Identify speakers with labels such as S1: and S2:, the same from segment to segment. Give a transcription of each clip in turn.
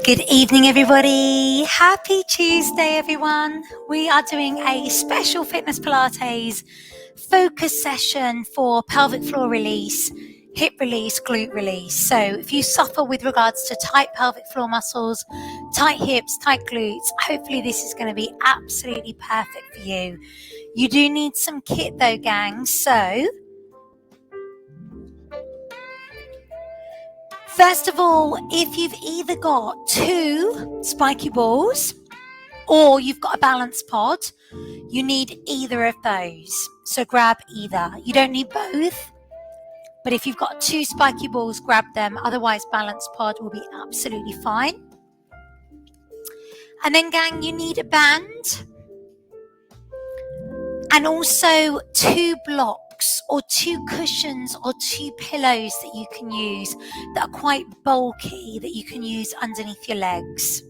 S1: Good evening, everybody. Happy Tuesday, everyone. We are doing a special Fitness Pilates focus session for pelvic floor release, hip release, glute release. So if you suffer with regards to tight pelvic floor muscles, tight hips, tight glutes, hopefully this is going to be absolutely perfect for you. You do need some kit though, gang. So first of all, if you've either got two spiky balls or you've got a balance pod, you need either of those. So grab either. You don't need both, but if you've got two spiky balls, grab them. Otherwise, balance pod will be absolutely fine. And then, gang, you need a band and also two blocks or two cushions or two pillows that you can use that are quite bulky that you can use underneath your legs.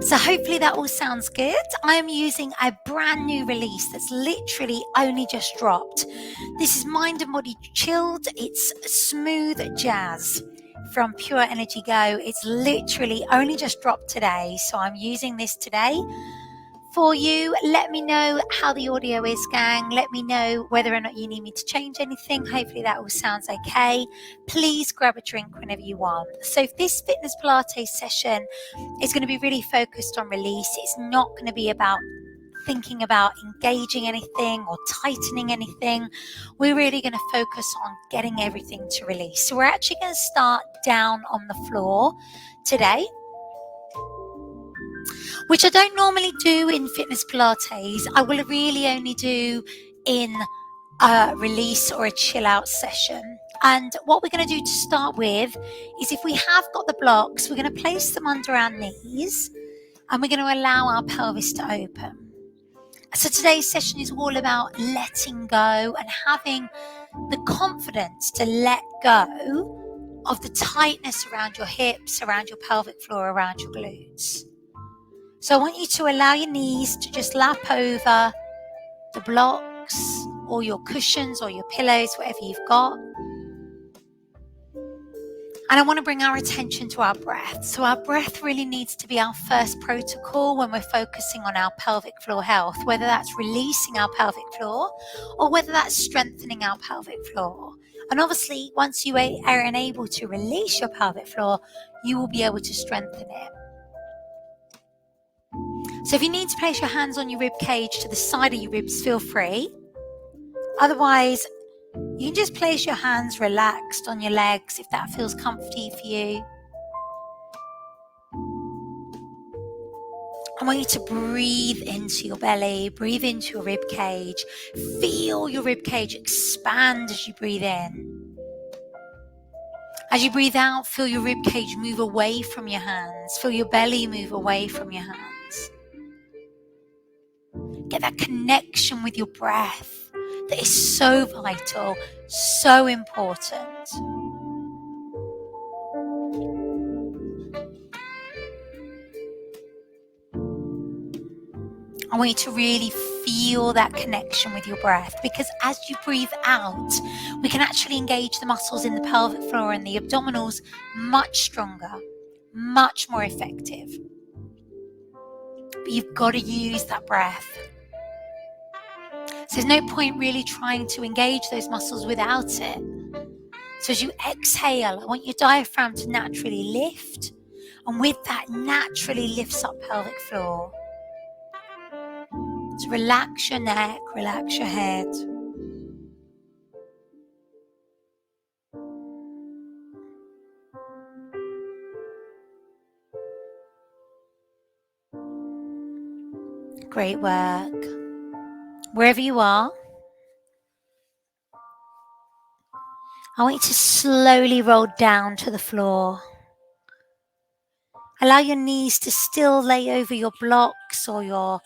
S1: So hopefully that all sounds good. I am using a brand new release that's literally only just dropped. This is Mind and Body Chilled. It's smooth jazz from Pure Energy Go. It's literally only just dropped today. So I'm using this today for you. Let me know how the audio is, gang. Let me know whether or not you need me to change anything. Hopefully that all sounds okay. Please grab a drink whenever you want. So if this Fitness Pilates session is going to be really focused on release, it's not going to be about thinking about engaging anything or tightening anything. We're really going to focus on getting everything to release. So we're actually going to start down on the floor today, which I don't normally do in Fitness Pilates. I will really only do in a release or a chill out session. And what we're going to do to start with is, if we have got the blocks, we're going to place them under our knees and we're going to allow our pelvis to open. So today's session is all about letting go and having the confidence to let go of the tightness around your hips, around your pelvic floor, around your glutes. So I want you to allow your knees to just lap over the blocks or your cushions or your pillows, whatever you've got. And I want to bring our attention to our breath. So our breath really needs to be our first protocol when we're focusing on our pelvic floor health, whether that's releasing our pelvic floor or whether that's strengthening our pelvic floor. And obviously, once you are unable to release your pelvic floor, you will be able to strengthen it. So if you need to place your hands on your rib cage to the side of your ribs, feel free. Otherwise, you can just place your hands relaxed on your legs if that feels comfy for you. I want you to breathe into your belly, breathe into your rib cage. Feel your rib cage expand as you breathe in. As you breathe out, feel your rib cage move away from your hands. Feel your belly move away from your hands. Get that connection with your breath that is so vital, so important. I want you to really feel that connection with your breath, because as you breathe out, we can actually engage the muscles in the pelvic floor and the abdominals much stronger, much more effective. But you've got to use that breath. So there's no point really trying to engage those muscles without it. So as you exhale, I want your diaphragm to naturally lift, and with that naturally lifts up pelvic floor. So relax your neck, relax your head. Great work. Wherever you are, I want you to slowly roll down to the floor. Allow your knees to still lay over your blocks or your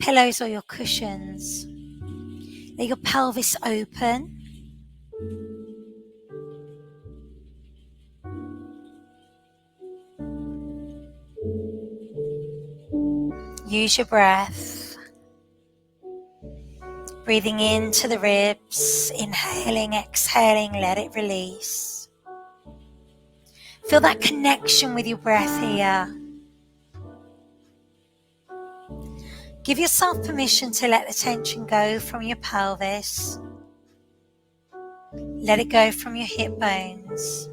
S1: pillows or your cushions. Let your pelvis open. Use your breath. Breathing into the ribs, inhaling, exhaling, let it release. Feel that connection with your breath here. Give yourself permission to let the tension go from your pelvis. Let it go from your hip bones.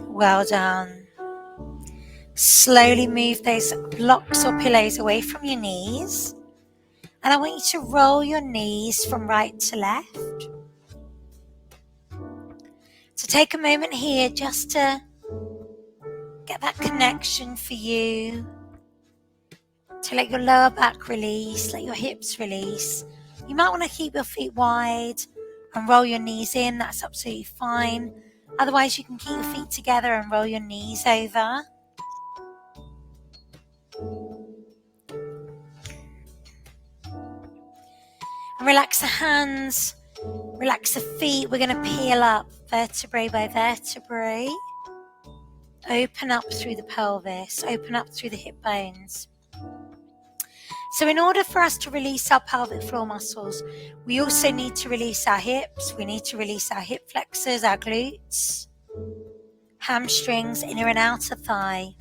S1: Well done. Slowly move those blocks or pillows away from your knees. And I want you to roll your knees from right to left. So take a moment here just to get that connection for you. To let your lower back release, let your hips release. You might want to keep your feet wide and roll your knees in. That's absolutely fine. Otherwise, you can keep your feet together and roll your knees over. And relax the hands, relax the feet. We're going to peel up vertebrae by vertebrae. Open up through the pelvis, open up through the hip bones. So in order for us to release our pelvic floor muscles, we also need to release our hips. We need to release our hip flexors, our glutes, hamstrings, inner and outer thigh.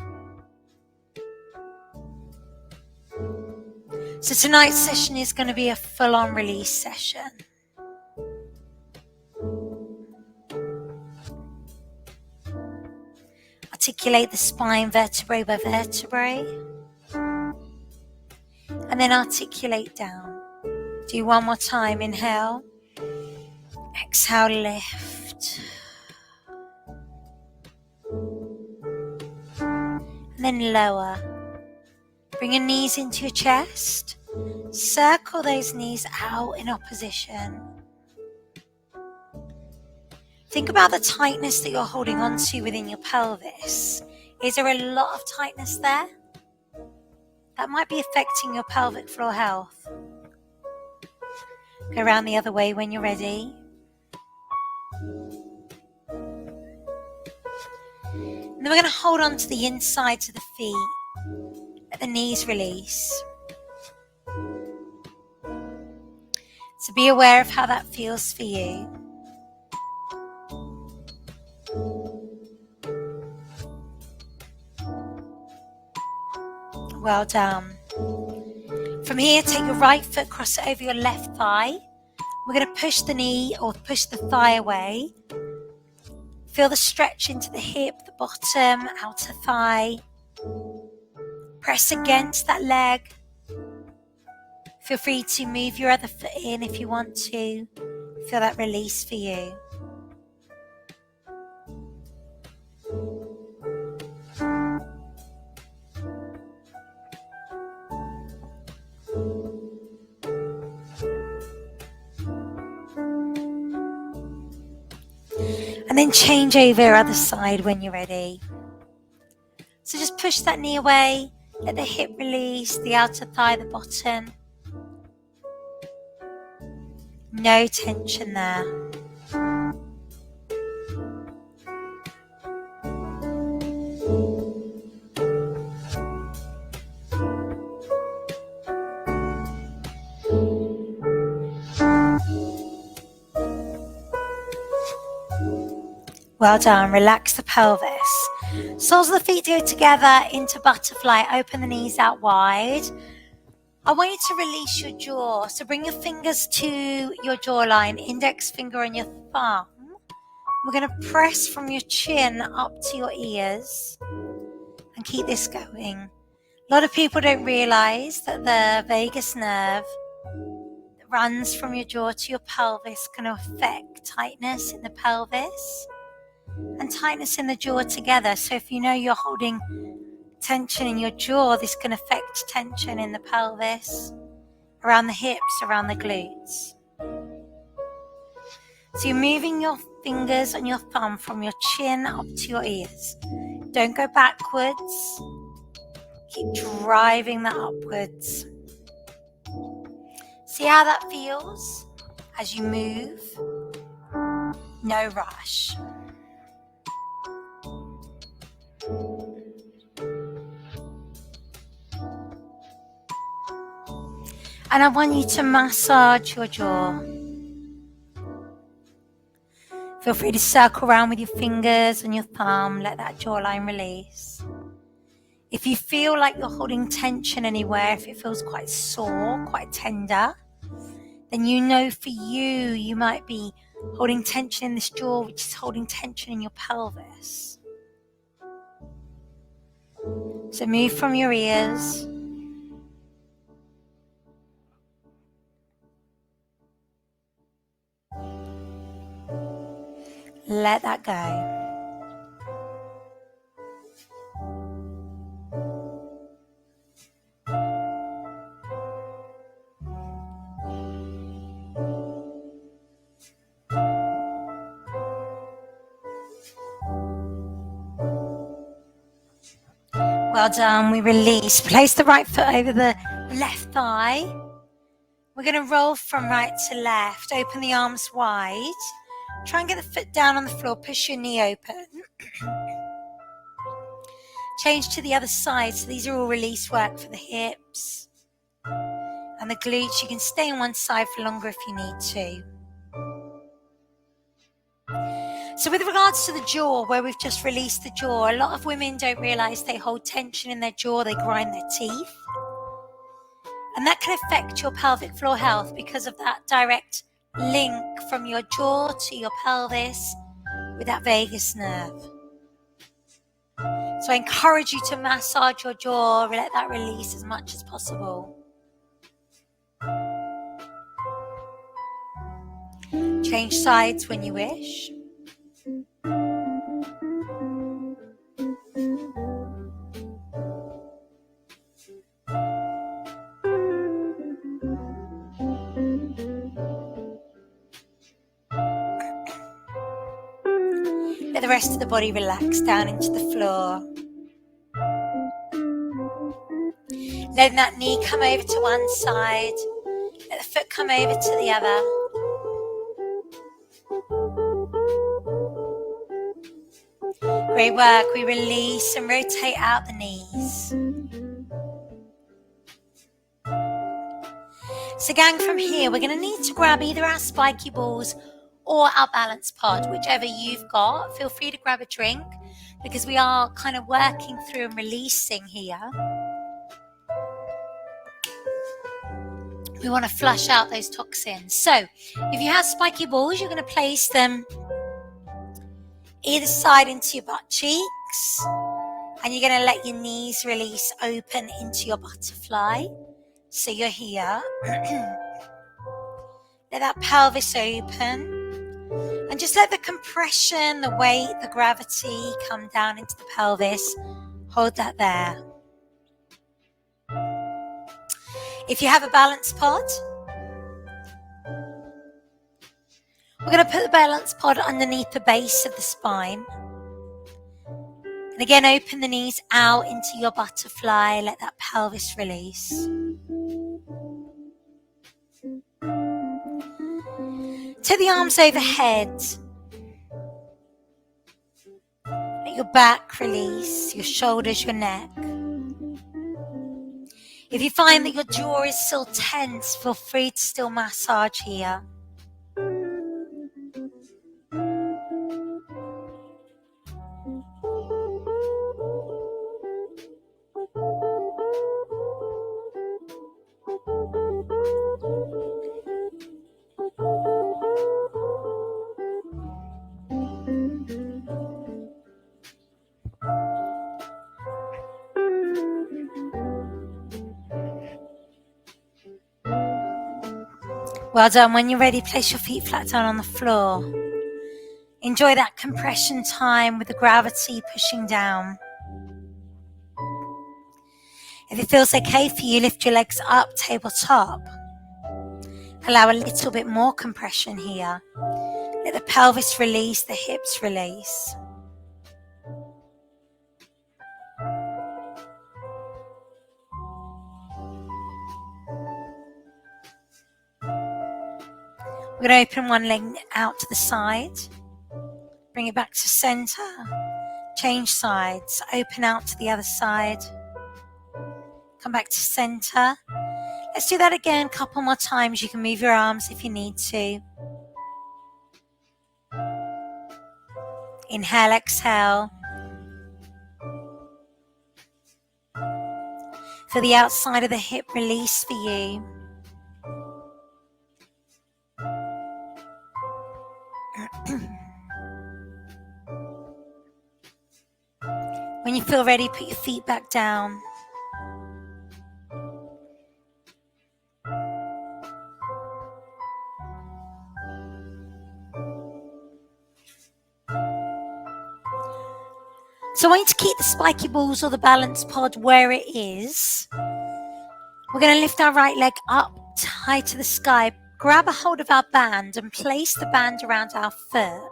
S1: So tonight's session is going to be a full-on release session. Articulate the spine vertebrae by vertebrae. And then articulate down. Do one more time. Inhale. Exhale, lift. And then lower. Bring your knees into your chest. Circle those knees out in opposition. Think about the tightness that you're holding on to within your pelvis. Is there a lot of tightness there? That might be affecting your pelvic floor health. Go around the other way when you're ready. And then we're going to hold on to the insides of the feet. Let the knees release. So be aware of how that feels for you. Well done. From here, take your right foot, cross it over your left thigh. We're going to push the knee or push the thigh away. Feel the stretch into the hip, the bottom, outer thigh. Press against that leg. Feel free to move your other foot in if you want to. Feel that release for you. And then change over other side when you're ready. So just push that knee away, let the hip release, the outer thigh, the bottom. No tension there. Well done. Relax the pelvis. Soles of the feet go together into butterfly. Open the knees out wide. I want you to release your jaw. So bring your fingers to your jawline, index finger and your thumb. We're going to press from your chin up to your ears and keep this going. A lot of people don't realize that the vagus nerve that runs from your jaw to your pelvis can affect tightness in the pelvis and tightness in the jaw together. So if you know you're holding tension in your jaw, this can affect tension in the pelvis, around the hips, around the glutes. So you're moving your fingers and your thumb from your chin up to your ears. Don't go backwards. Keep driving that upwards. See how that feels as you move? No rush. And I want you to massage your jaw. Feel free to circle around with your fingers and your thumb. Let that jawline release. If you feel like you're holding tension anywhere, if it feels quite sore, quite tender, then you know for you, you might be holding tension in this jaw, which is holding tension in your pelvis. So move from your ears. Let that go. Well done, we release. Place the right foot over the left thigh. We're going to roll from right to left. Open the arms wide. Try and get the foot down on the floor. Push your knee open. Change to the other side. So these are all release work for the hips and the glutes. You can stay on one side for longer if you need to. So with regards to the jaw, where we've just released the jaw, a lot of women don't realize they hold tension in their jaw. They grind their teeth. And that can affect your pelvic floor health because of that direct link from your jaw to your pelvis with that vagus nerve. So I encourage you to massage your jaw, let that release as much as possible. Change sides when you wish. Let the rest of the body relax down into the floor. Letting that knee come over to one side. Let the foot come over to the other. Great work. We release and rotate out the knees. So gang, from here, we're going to need to grab either our spiky balls or our balance pod, whichever you've got. Feel free to grab a drink because we are kind of working through and releasing here. We want to flush out those toxins. So if you have spiky balls, you're going to place them either side into your butt cheeks, and you're going to let your knees release open into your butterfly. So you're here. Let that pelvis open. And just let the compression, the weight, the gravity come down into the pelvis. Hold that there. If you have a balance pod, we're going to put the balance pod underneath the base of the spine. And again, open the knees out into your butterfly. Let that pelvis release. Take the arms overhead. Let your back release, your shoulders, your neck. If you find that your jaw is still tense, feel free to still massage here. Well done. When you're ready, place your feet flat down on the floor. Enjoy that compression time with the gravity pushing down. If it feels okay for you, lift your legs up, tabletop. Allow a little bit more compression here. Let the pelvis release, the hips release. We're going to open one leg out to the side. Bring it back to center. Change sides. Open out to the other side. Come back to center. Let's do that again a couple more times. You can move your arms if you need to. Inhale, exhale. For the outside of the hip release for you. When you feel ready, put your feet back down. So I want you to keep the spiky balls or the balance pod where it is. We're going to lift our right leg up high to the sky, grab a hold of our band and place the band around our foot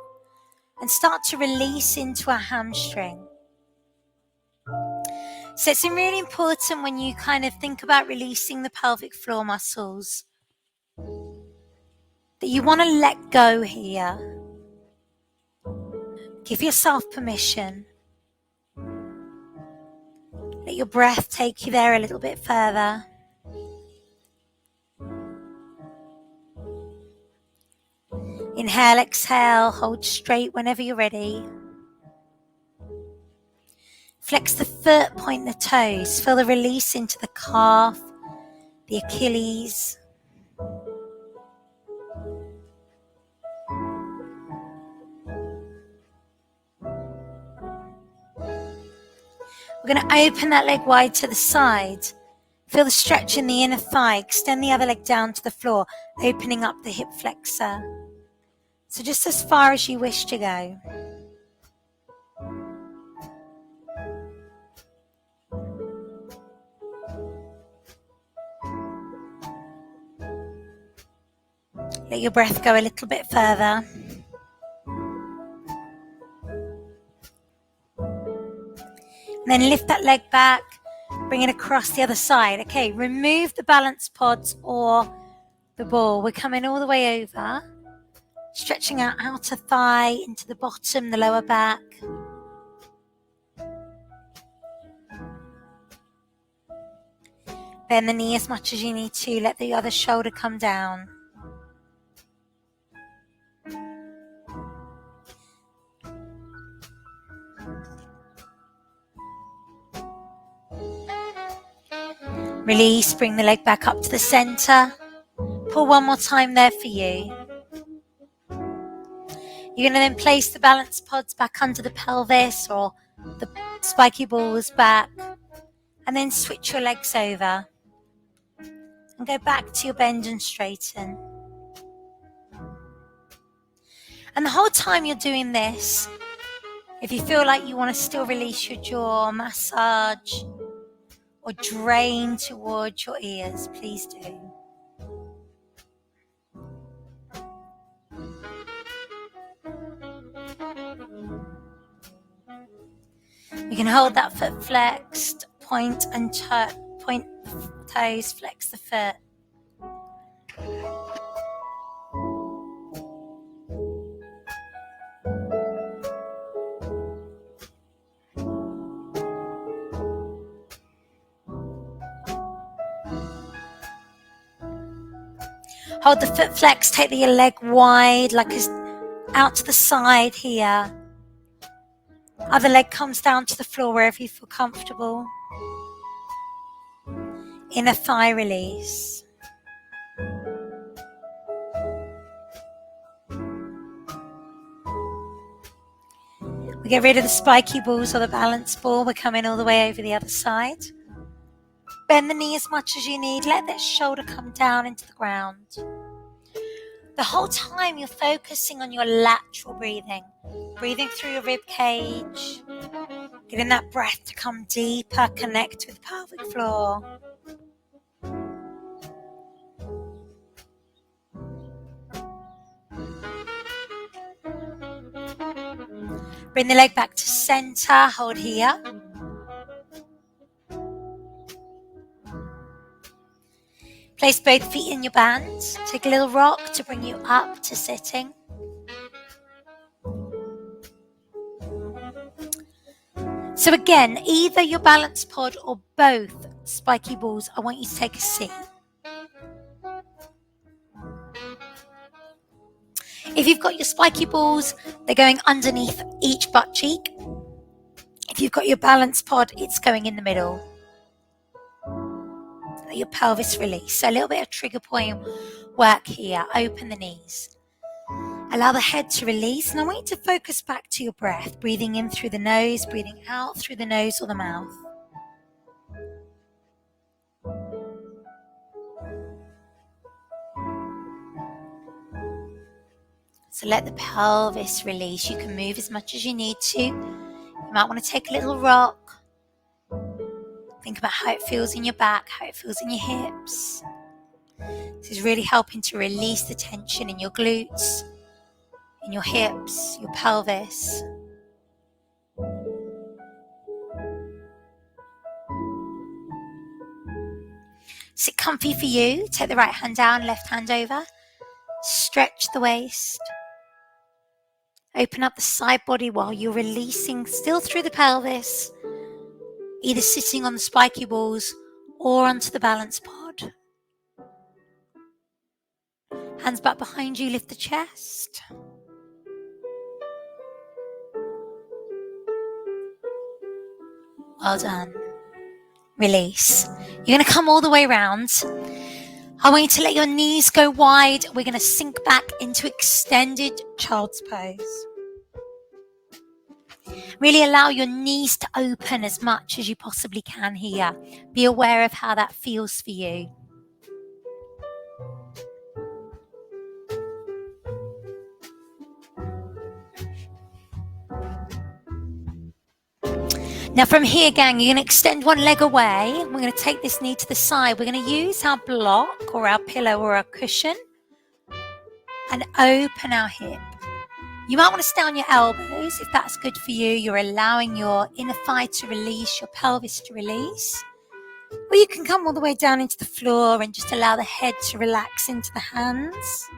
S1: and start to release into our hamstring. So it's really important when you kind of think about releasing the pelvic floor muscles that you want to let go here. Give yourself permission. Let your breath take you there a little bit further. Inhale, exhale, hold straight whenever you're ready. Flex the foot, point the toes. Feel the release into the calf, the Achilles. We're going to open that leg wide to the side. Feel the stretch in the inner thigh. Extend the other leg down to the floor, opening up the hip flexor. So just as far as you wish to go. Let your breath go a little bit further. And then lift that leg back, bring it across the other side. Okay, remove the balance pods or the ball. We're coming all the way over, stretching our outer thigh into the bottom, the lower back. Bend the knee as much as you need to. Let the other shoulder come down. Release, bring the leg back up to the center. Pull one more time there for you. You're going to then place the balance pods back under the pelvis or the spiky balls back. And then switch your legs over. And go back to your bend and straighten. And the whole time you're doing this, if you feel like you want to still release your jaw, massage, or drain towards your ears, please do. You can hold that foot flexed, point toes, flex the foot. Hold the foot flexed, take the leg wide, like out to the side here. Other leg comes down to the floor wherever you feel comfortable. Inner thigh release. We get rid of the spiky balls or the balance ball. We're coming all the way over the other side. Bend the knee as much as you need. Let that shoulder come down into the ground. The whole time you're focusing on your lateral breathing. Breathing through your rib cage. Getting that breath to come deeper, connect with the pelvic floor. Bring the leg back to center, hold here. Place both feet in your bands. Take a little rock to bring you up to sitting. So again, either your balance pod or both spiky balls, I want you to take a seat. If you've got your spiky balls, they're going underneath each butt cheek. If you've got your balance pod, it's going in the middle. Your pelvis release. So a little bit of trigger point work here. Open the knees. Allow the head to release, and I want you to focus back to your breath, breathing in through the nose, breathing out through the nose or the mouth. So let the pelvis release. You can move as much as you need to. You might want to take a little rock. Think about how it feels in your back, how it feels in your hips. This is really helping to release the tension in your glutes, in your hips, your pelvis. Sit comfy for you. Take the right hand down, left hand over. Stretch the waist. Open up the side body while you're releasing still through the pelvis, either sitting on the spiky balls or onto the balance pod. Hands back behind you, lift the chest. Well done. Release. You're going to come all the way around. I want you to let your knees go wide. We're going to sink back into extended child's pose. Really allow your knees to open as much as you possibly can here. Be aware of how that feels for you. Now from here, gang, you're going to extend one leg away. We're going to take this knee to the side. We're going to use our block or our pillow or our cushion and open our hip. You might want to stay on your elbows if that's good for you. You're allowing your inner thigh to release, your pelvis to release. Or you can come all the way down into the floor and just allow the head to relax into the hands.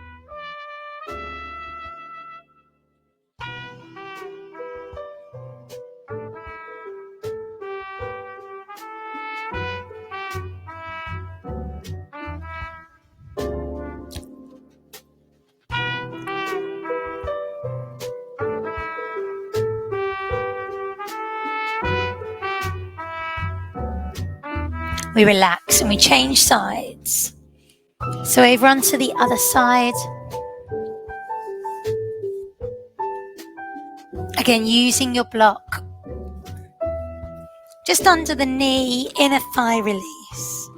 S1: We relax and we change sides. So over onto the other side. Again, using your block. Just under the knee, inner thigh release.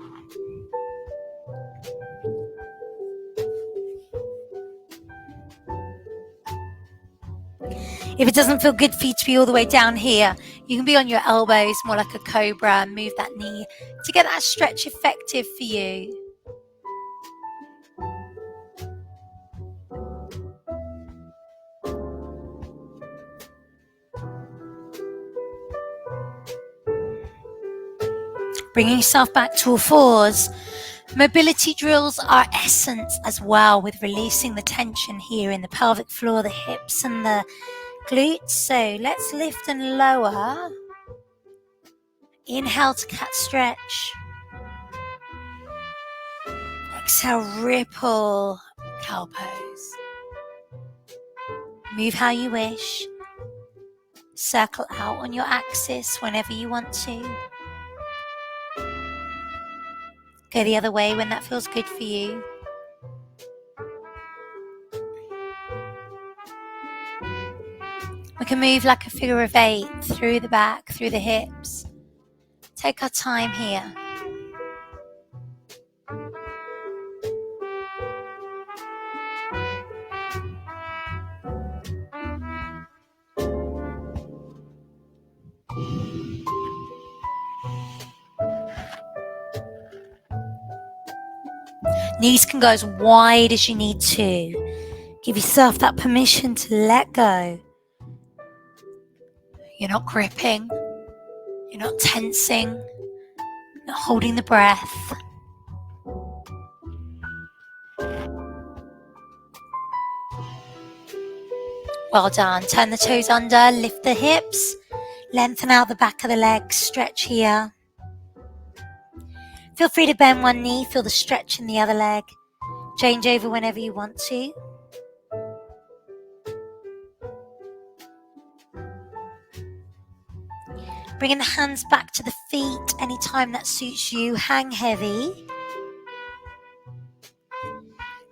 S1: If it doesn't feel good for you to be all the way down here, you can be on your elbows, more like a cobra, and move that knee to get that stretch effective for you. Bringing yourself back to all fours. Mobility drills are essence as well with releasing the tension here in the pelvic floor, the hips and the glutes. So let's lift and lower. Inhale to cat stretch. Exhale, ripple, cow pose. Move how you wish. Circle out on your axis whenever you want to. Go the other way when that feels good for you. We can move like a figure of 8 through the back, through the hips. Take our time here. Knees can go as wide as you need to. Give yourself that permission to let go. You're not gripping. You're not tensing. Not holding the breath. Well done. Turn the toes under, lift the hips, lengthen out the back of the legs, stretch here. Feel free to bend one knee, feel the stretch in the other leg. Change over whenever you want to. Bringing the hands back to the feet anytime that suits you. Hang heavy.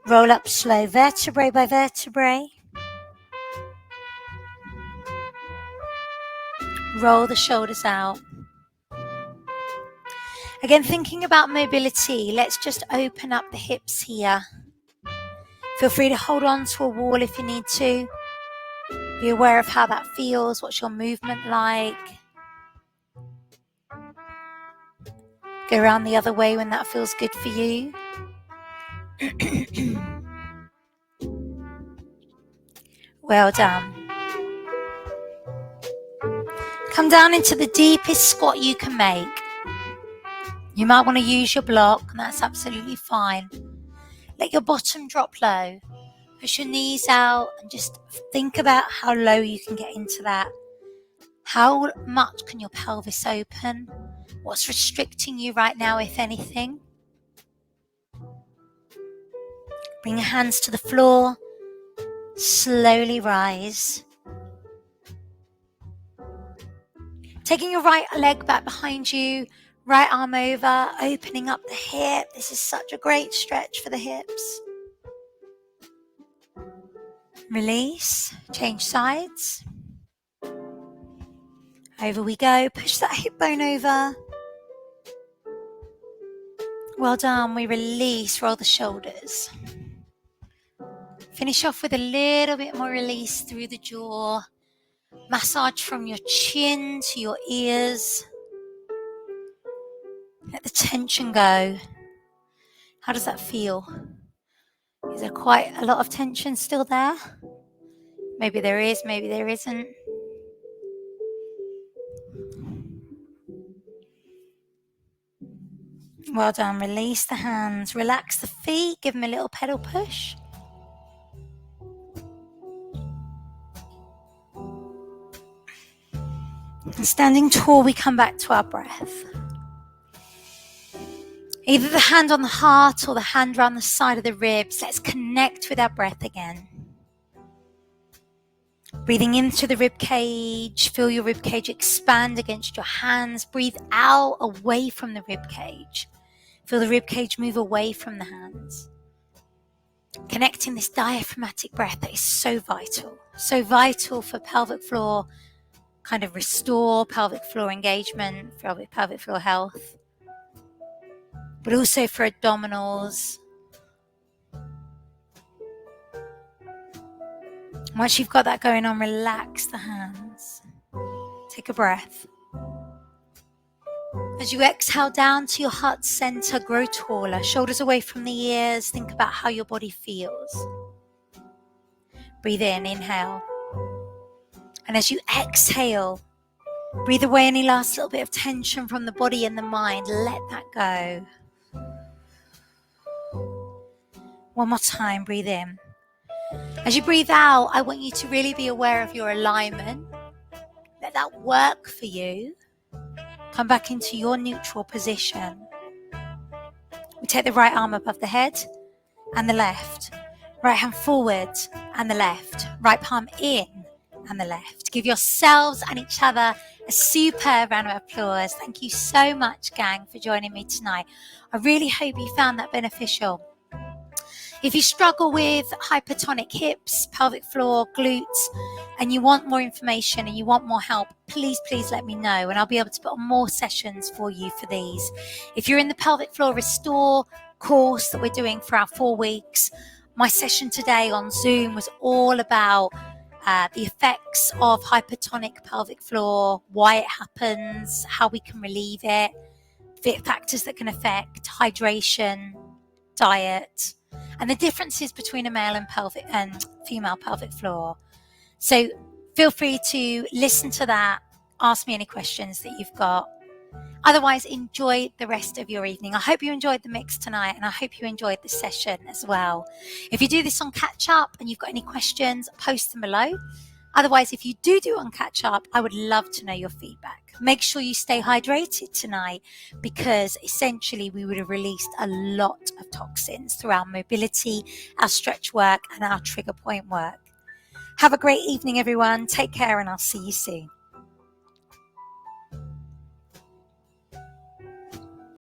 S1: Roll up slow, vertebrae by vertebrae. Roll the shoulders out. Again, thinking about mobility, let's just open up the hips here. Feel free to hold on to a wall if you need to. Be aware of how that feels. What's your movement like? Go around the other way when that feels good for you. Well done. Come down into the deepest squat you can make. You might want to use your block, and that's absolutely fine. Let your bottom drop low. Push your knees out and just think about how low you can get into that. How much can your pelvis open? What's restricting you right now, if anything? Bring your hands to the floor. Slowly rise. Taking your right leg back behind you, right arm over, opening up the hip. This is such a great stretch for the hips. Release, change sides. Over we go. Push that hip bone over. Well done. We release, roll the shoulders. Finish off with a little bit more release through the jaw. Massage from your chin to your ears. Let the tension go. How does that feel? Is there quite a lot of tension still there? Maybe there is, maybe there isn't. Well done. Release the hands. Relax the feet. Give them a little pedal push. And standing tall, we come back to our breath. Either the hand on the heart or the hand around the side of the ribs. Let's connect with our breath again. Breathing into the rib cage. Feel your rib cage expand against your hands. Breathe out away from the rib cage. Feel the rib cage move away from the hands. Connecting this diaphragmatic breath that is so vital for pelvic floor kind of restore, pelvic floor engagement, pelvic floor health, but also for abdominals. Once you've got that going on, relax the hands. Take a breath. As you exhale down to your heart center, grow taller, shoulders away from the ears. Think about how your body feels. Breathe in, inhale. And as you exhale, breathe away any last little bit of tension from the body and the mind. Let that go. One more time, breathe in. As you breathe out, I want you to really be aware of your alignment. Let that work for you. Come back into your neutral position. We take the right arm above the head and the left. Right hand forward and the left. Right palm in and the left. Give yourselves and each other a superb round of applause. Thank you so much, gang, for joining me tonight. I really hope you found that beneficial. If you struggle with hypertonic hips, pelvic floor, glutes, and you want more information and you want more help, please let me know and I'll be able to put on more sessions for you for these. If you're in the pelvic floor restore course that we're doing for our 4 weeks, my session today on Zoom was all about the effects of hypertonic pelvic floor, why it happens, how we can relieve it, factors that can affect hydration, diet, and the differences between a male and female pelvic floor. So feel free to listen to that, ask me any questions that you've got. Otherwise, enjoy the rest of your evening. I hope you enjoyed the mix tonight and I hope you enjoyed the session as well. If you do this on catch up and you've got any questions, post them below. Otherwise, if you do on catch up, I would love to know your feedback. Make sure you stay hydrated tonight because essentially we would have released a lot of toxins through our mobility, our stretch work and our trigger point work. Have a great evening, everyone. Take care and I'll see you soon.